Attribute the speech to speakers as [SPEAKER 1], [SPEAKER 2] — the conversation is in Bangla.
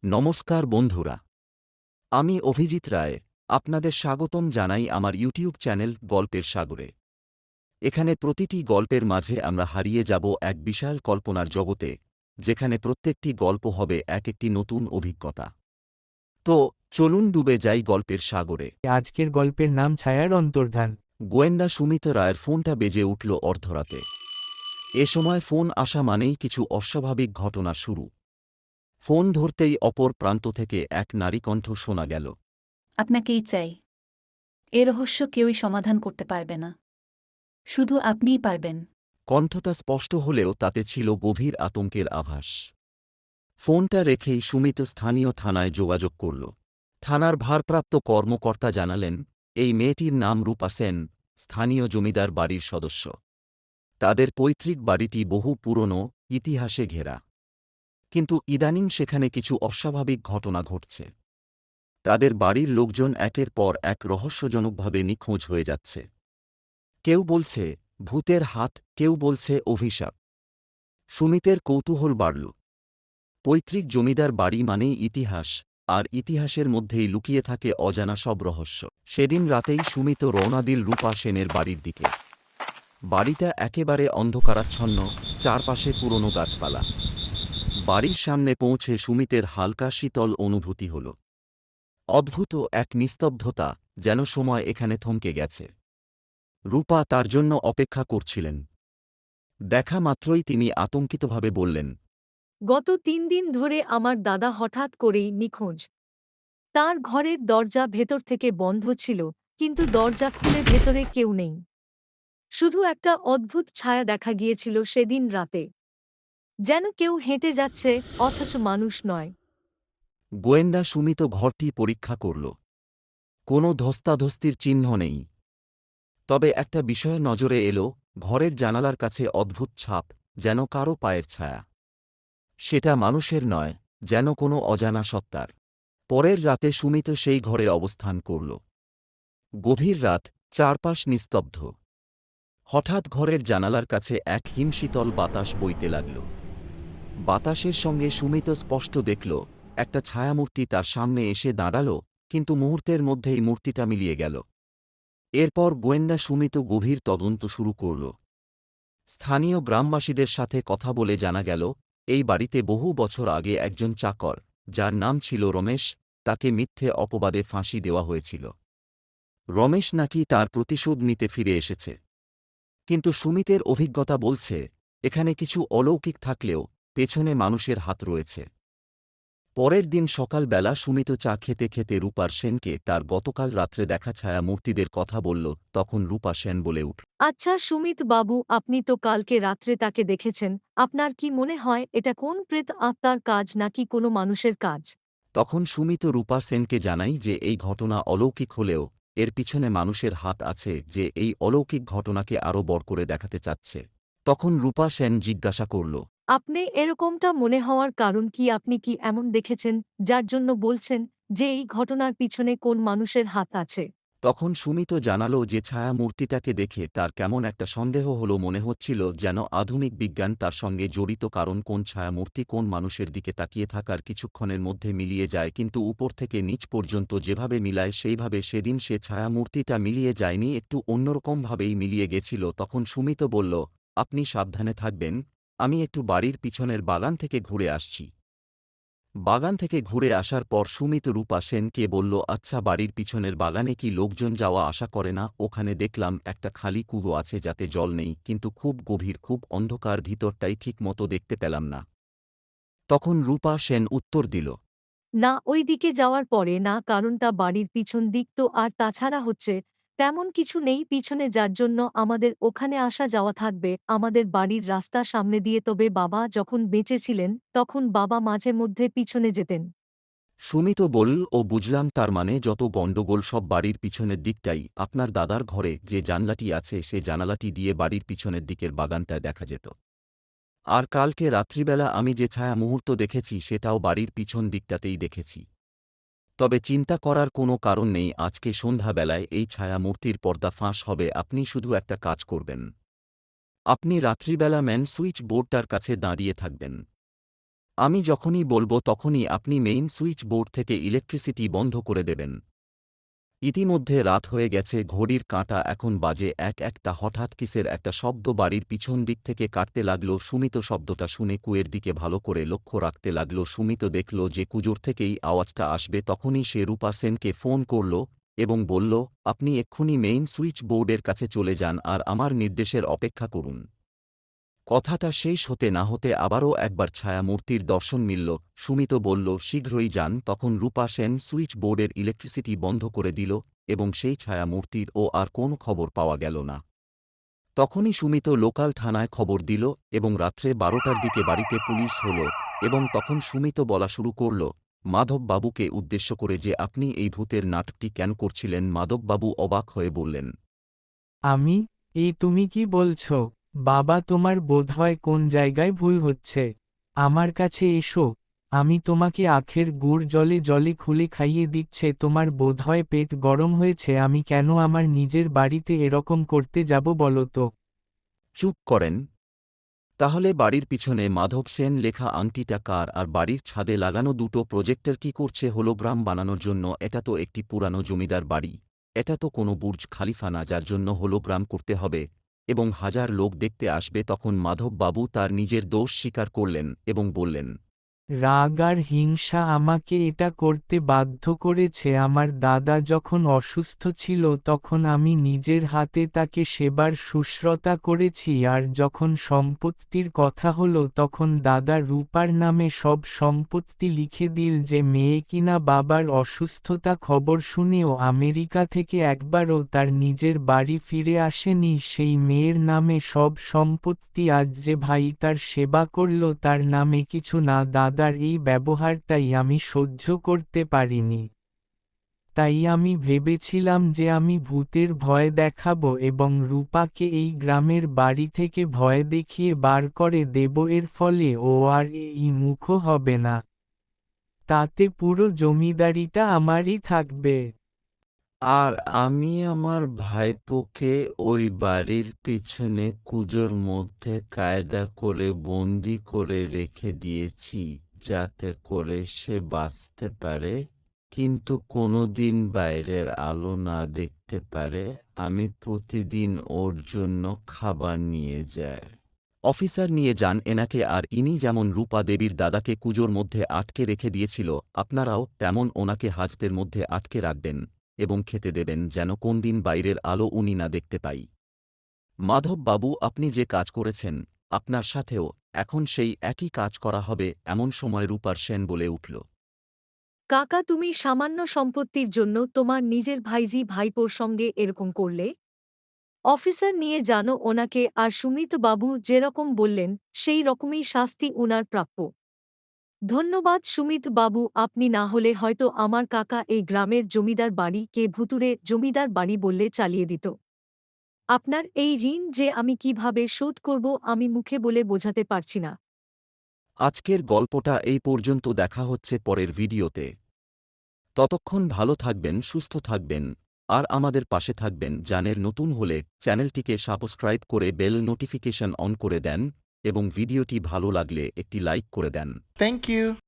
[SPEAKER 1] নমস্কার বন্ধুরা, আমি অভিজিৎ রায়। আপনাদের স্বাগতম জানাই আমার ইউটিউব চ্যানেল গল্পের সাগরে। এখানে প্রতিটি গল্পের মাঝে আমরা হারিয়ে যাব এক বিশাল কল্পনার জগতে, যেখানে প্রত্যেকটি গল্প হবে এক একটি নতুন অভিজ্ঞতা। তো চলুন ডুবে যাই গল্পের সাগরে।
[SPEAKER 2] আজকের গল্পের নাম ছায়ার অন্তর্ধান।
[SPEAKER 1] গোয়েন্দা সুমিত রায়ের ফোনটা বেজে উঠল অর্ধরাতে। এ সময় ফোন আসা মানেই কিছু অস্বাভাবিক ঘটনা শুরু। ফোন ধরতেই অপর প্রান্ত থেকে এক নারী কণ্ঠ শোনা গেল।
[SPEAKER 3] আপনাকেই চাই। এ রহস্য কেউই সমাধান করতে পারবে না, শুধু আপনিই পারবেন।
[SPEAKER 1] কণ্ঠটা স্পষ্ট হলেও তাতে ছিল গভীর আতঙ্কের আভাস। ফোনটা রেখেই সুমিত স্থানীয় থানায় যোগাযোগ করল। থানার ভারপ্রাপ্ত কর্মকর্তা জানালেন, এই মেয়েটির নাম রূপা সেন, স্থানীয় জমিদার বাড়ির সদস্য। তাদের পৈতৃক বাড়িটি বহু পুরনো, ইতিহাসে ঘেরা। কিন্তু ইদানিং সেখানে কিছু অস্বাভাবিক ঘটনা ঘটছে। তাদের বাড়ির লোকজন একের পর এক রহস্যজনকভাবে নিখোঁজ হয়ে যাচ্ছে। কেউ বলছে ভূতের হাত, কেউ বলছে অভিশাপ। সুমিতের কৌতূহল বাড়ল। পৈতৃক জমিদার বাড়ি মানেই ইতিহাস, আর ইতিহাসের মধ্যেই লুকিয়ে থাকে অজানা সব রহস্য। সেদিন রাতেই সুমিত রওনা দিল রূপা সেনের বাড়ির দিকে। বাড়িটা একেবারে অন্ধকারাচ্ছন্ন, চারপাশে পুরনো গাছপালা। বাড়ির সামনে পৌঁছে সুমিতের হালকা শীতল অনুভূতি হল। অদ্ভুত এক নিস্তব্ধতা, যেন সময় এখানে থমকে গেছে। রূপা তার জন্য অপেক্ষা করছিলেন। দেখা মাত্রই তিনি আতঙ্কিতভাবে বললেন,
[SPEAKER 4] গত 3 দিন ধরে আমার দাদা হঠাৎ করেই নিখোঁজ। তার ঘরের দরজা ভেতর থেকে বন্ধ ছিল, কিন্তু দরজা খুলে ভেতরে কেউ নেই। শুধু একটা অদ্ভুত ছায়া দেখা গিয়েছিল সেদিন রাতে, যেন কেউ হেঁটে যাচ্ছে অথচ মানুষ নয়।
[SPEAKER 1] গোয়েন্দা সুমিত ঘরটি পরীক্ষা করল। কোনো ধস্তাধস্তির চিহ্ন নেই। তবে একটা বিষয় নজরে এল, ঘরের জানালার কাছে অদ্ভুত ছাপ, যেন কারো পায়ের ছায়া। সেটা মানুষের নয়, যেন কোনো অজানা সত্তার। পরের রাতে সুমিত সেই ঘরে অবস্থান করল। গভীর রাত, চারপাশ নিস্তব্ধ। হঠাৎ ঘরের জানালার কাছে এক হিমশীতল বাতাস বইতে লাগল। বাতাসের সঙ্গে সুমিত স্পষ্ট দেখল, একটা ছায়ামূর্তি তার সামনে এসে দাঁড়াল, কিন্তু মুহূর্তের মধ্যেই মূর্তিটা মিলিয়ে গেল। এরপর গোয়েন্দা সুমিত গভীর তদন্ত শুরু করল। স্থানীয় গ্রামবাসীদের সাথে কথা বলে জানা গেল, এই বাড়িতে বহু বছর আগে একজন চাকর, যার নাম ছিল রমেশ, তাকে মিথ্যে অপবাদে ফাঁসি দেওয়া হয়েছিল। রমেশ নাকি তার প্রতিশোধ নিতে ফিরে এসেছে। কিন্তু সুমিতের অভিজ্ঞতা বলছে, এখানে কিছু অলৌকিক থাকলেও পেছনে মানুষের হাত রয়েছে। পরের দিন সকালবেলা সুমিত চা খেতে খেতে রূপার সেনকে তার গতকাল রাত্রে দেখা ছায়া মূর্তিদের কথা বলল। তখন রূপা সেন বলে উঠল,
[SPEAKER 4] আচ্ছা সুমিত বাবু, আপনি তো কালকে রাত্রে তাকে দেখেছেন। আপনার কি মনে হয় এটা কোন প্রেত আত্মার কাজ নাকি কোনো মানুষের কাজ?
[SPEAKER 1] তখন সুমিত রূপা সেনকে জানাই যে এই ঘটনা অলৌকিক হলেও এর পিছনে মানুষের হাত আছে, যে এই অলৌকিক ঘটনাকে আরও বড় করে দেখাতে চাচ্ছে। তখন রূপা সেন জিজ্ঞাসা করল,
[SPEAKER 4] আপনি এরকমটা মনে হওয়ার কারণ কি? আপনি কি এমন দেখেছেন যার জন্য বলছেন যে এই ঘটনার পিছনে কোন মানুষের হাত আছে?
[SPEAKER 1] তখন সুমিত জানালো যে ছায়া মূর্তিটাকে দেখে তার কেমন একটা সন্দেহ হলো। মনে হচ্ছিল যেন আধুনিক বিজ্ঞান তার সঙ্গে জড়িত, কারণ কোন ছায়ামূর্তি কোন মানুষের দিকে তাকিয়ে থাকার কিছুক্ষণের মধ্যে মিলিয়ে যায়, কিন্তু উপর থেকে নিচ পর্যন্ত যেভাবে মিলায় সেইভাবে সেদিন সে ছায়ামূর্তিটা মিলিয়ে যায়নি, একটু অন্যরকমভাবেই মিলিয়ে গেছিল। তখন সুমিত বলল, আপনি সাবধানে থাকবেন, আমি একটু বাড়ির পিছনের বাগান থেকে ঘুরে আসছি। বাগান থেকে ঘুরে আসার পর সুমিত রূপা সেনকে বলল, আচ্ছা বাড়ির পিছনের বাগানে কি লোকজন যাওয়া আসা করে না? ওখানে দেখলাম একটা খালি কুয়ো আছে, যাতে জল নেই, কিন্তু খুব গভীর, খুব অন্ধকার, ভিতরটাই ঠিক মতো দেখতে পেলাম না। তখন রূপা সেন উত্তর দিল,
[SPEAKER 4] না, ওই দিকে যাওয়ার পরে না, কারণটা বাড়ির পিছন দিক তো, আর তাছাড়া হচ্ছে তেমন কিছু নেই পিছনে, যার জন্য আমাদের ওখানে আসা যাওয়া থাকবে আমাদের বাড়ির রাস্তা সামনে দিয়ে। তবে বাবা যখন বেঁচে ছিলেন তখন বাবা মাঝে মধ্যে পিছনে যেতেন।
[SPEAKER 1] সুমিত বলল, ও বুঝলাম, তার মানে যত গণ্ডগোল সব বাড়ির পিছনের দিকটাই। আপনার দাদার ঘরে যে জানলাটি আছে সে জানালাটি দিয়ে বাড়ির পিছনের দিকের বাগানটায় দেখা যেত। আর কালকে রাত্রিবেলা আমি যে ছায়া মুহূর্ত দেখেছি সেটাও বাড়ির পিছন দিকটাতেই দেখেছি। তবে চিন্তা করার কোনো কারণ নেই, আজকে সন্ধ্যাবেলায় এই ছায়া মূর্তির পর্দা ফাঁস হবে। আপনি শুধু একটা কাজ করবেন, আপনি রাত্রিবেলা ম্যান সুইচ বোর্ডটার কাছে দাঁড়িয়ে থাকবেন। আমি যখনই বলবো তখনই আপনি মেইন সুইচ বোর্ড থেকে ইলেকট্রিসিটি বন্ধ করে দেবেন। ইতিমধ্যে রাত হয়ে গেছে, ঘড়ির কাঁটা এখন বাজে একটা। হঠাৎ কিসের একটা শব্দ বাড়ির পিছন দিক থেকে কাটতে লাগল। সুমিত শব্দটা শুনে কুয়ের দিকে ভালো করে লক্ষ্য রাখতে লাগল। সুমিত দেখল যে কুজোর থেকেই আওয়াজটা আসবে। তখনই সে রূপা সেনকে ফোন করল এবং বলল, আপনি এক্ষুনি মেইন সুইচ বোর্ডের কাছে চলে যান আর আমার নির্দেশের অপেক্ষা করুন। কথাটা শেষ হতে না হতে আবারও একবার ছায়ামূর্তির দর্শন মিলল। সুমিত বলল, শীঘ্রই যান। তখন রূপা সেন সুইচ বোর্ডের ইলেকট্রিসিটি বন্ধ করে দিল এবং সেই ছায়ামূর্তির আর কোনো খবর পাওয়া গেল না। তখনই সুমিত লোকাল থানায় খবর দিল এবং রাত্রে 12টার দিকে বাড়িতে পুলিশ হল এবং তখন সুমিত বলা শুরু করল মাধববাবুকে উদ্দেশ্য করে যে আপনি এই ভূতের নাটকটি কেন করছিলেন। মাধববাবু অবাক হয়ে বললেন,
[SPEAKER 2] এই তুমি কি বলছো বাবা? তোমার বোধহয় কোন জায়গায় ভুল হচ্ছে। আমার কাছে এসো, আমি তোমাকে আখের গুড় জলে জলে খুলে খাইয়ে দিচ্ছে। তোমার বোধহয় পেট গরম হয়েছে। আমি কেন আমার নিজের বাড়িতে এরকম করতে যাব বলো তো?
[SPEAKER 1] চুপ করেন। তাহলে বাড়ির পিছনে মাধব সেন লেখা আংটিটা কার? আর বাড়ির ছাদে লাগানো দুটো প্রজেক্টর কি করছে হোলোগ্রাম বানানোর জন্য? এটা তো একটি পুরানো জমিদার বাড়ি, এটা তো কোনো বুর্জ খালিফা না যার জন্য হোলোগ্রাম করতে হবে এবং হাজার লোক দেখতে আসবে। তখন মাধববাবু তার নিজের দোষ স্বীকার করলেন এবং বললেন,
[SPEAKER 2] রাগ আর হিংসা আমাকে এটা করতে বাধ্য করেছে। আমার দাদা যখন অসুস্থ ছিল তখন আমি নিজের হাতে তাকে সেবার শুশ্রূষা করেছি, আর যখন সম্পত্তির কথা হলো তখন দাদা রূপার নামে সব সম্পত্তি লিখে দিল। যে মেয়ে কিনা বাবার অসুস্থতা খবর শুনেও আমেরিকা থেকে একবারও তার নিজের বাড়ি ফিরে আসেনি, সেই মেয়ের নামে সব সম্পত্তি। আজ যে ভাই তার সেবা করল তার নামে কিছু না। দাদার এই ব্যবহারটাই আমি সহ্য করতে পারিনি। তাই আমি ভেবেছিলাম যে আমি ভূতের ভয় দেখাবো এবং রূপাকে এই গ্রামের বাড়ি থেকে ভয় দেখিয়ে বার করে দেব। এর ফলে ও আর এই মুখো হবে না। তাতে পুরো জমিদারিটা আমারই থাকবে।
[SPEAKER 1] আর আমি আমার ভাইপোকে ওই বাড়ির পিছনে কুজোর মধ্যে কায়দা করে বন্দি করে রেখে দিয়েছি যাতে করে সে বাঁচতে পারে কিন্তু কোনোদিন বাইরের আলো না দেখতে পারে। আমি প্রতিদিন ওর জন্য খাবার নিয়ে যাই। অফিসার নিয়ে যান এনাকে। আর ইনি যেমন রূপা দেবীর দাদাকে কুজোর মধ্যে আটকে রেখে দিয়েছিল, আপনারাও তেমন ওনাকে হাজতের মধ্যে আটকে রাখবেন এবং খেতে দেবেন যেন কোনদিন বাইরের আলো উনি না দেখতে পাই। মাধববাবু, আপনি যে কাজ করেছেন আপনার সাথেও এখন সেই একই কাজ করা হবে। এমন সময় রূপার সেন বলে উঠল,
[SPEAKER 4] কাকা, তুমি সামান্য সম্পত্তির জন্য তোমার নিজের ভাইজি ভাইপোর সঙ্গে এরকম করলে? অফিসার নিয়ে জানো ওনাকে। আর সুমিত বাবু যেরকম বললেন সেই রকমই শাস্তি উনার প্রাপ্য। ধন্যবাদ সুমিত বাবু, আপনি না হলে হয়তো আমার কাকা এই গ্রামের জমিদার বাড়ি কে ভুতুরে জমিদার বাড়ি বললে চালিয়ে দিত। আপনার এই ঋণ যে আমি কিভাবে শোধ করব আমি মুখে বলে বোঝাতে পারছি না।
[SPEAKER 1] আজকের গল্পটা এই পর্যন্ত। দেখা হচ্ছে পরের ভিডিওতে। ততক্ষণ ভালো থাকবেন, সুস্থ থাকবেন আর আমাদের পাশে থাকবেন। জানের নতুন হলে চ্যানেলটিকে সাবস্ক্রাইব করে বেল নোটিফিকেশন অন করে দেন এবং ভিডিওটি ভালো লাগলে একটি লাইক করে দেন।
[SPEAKER 5] Thank you.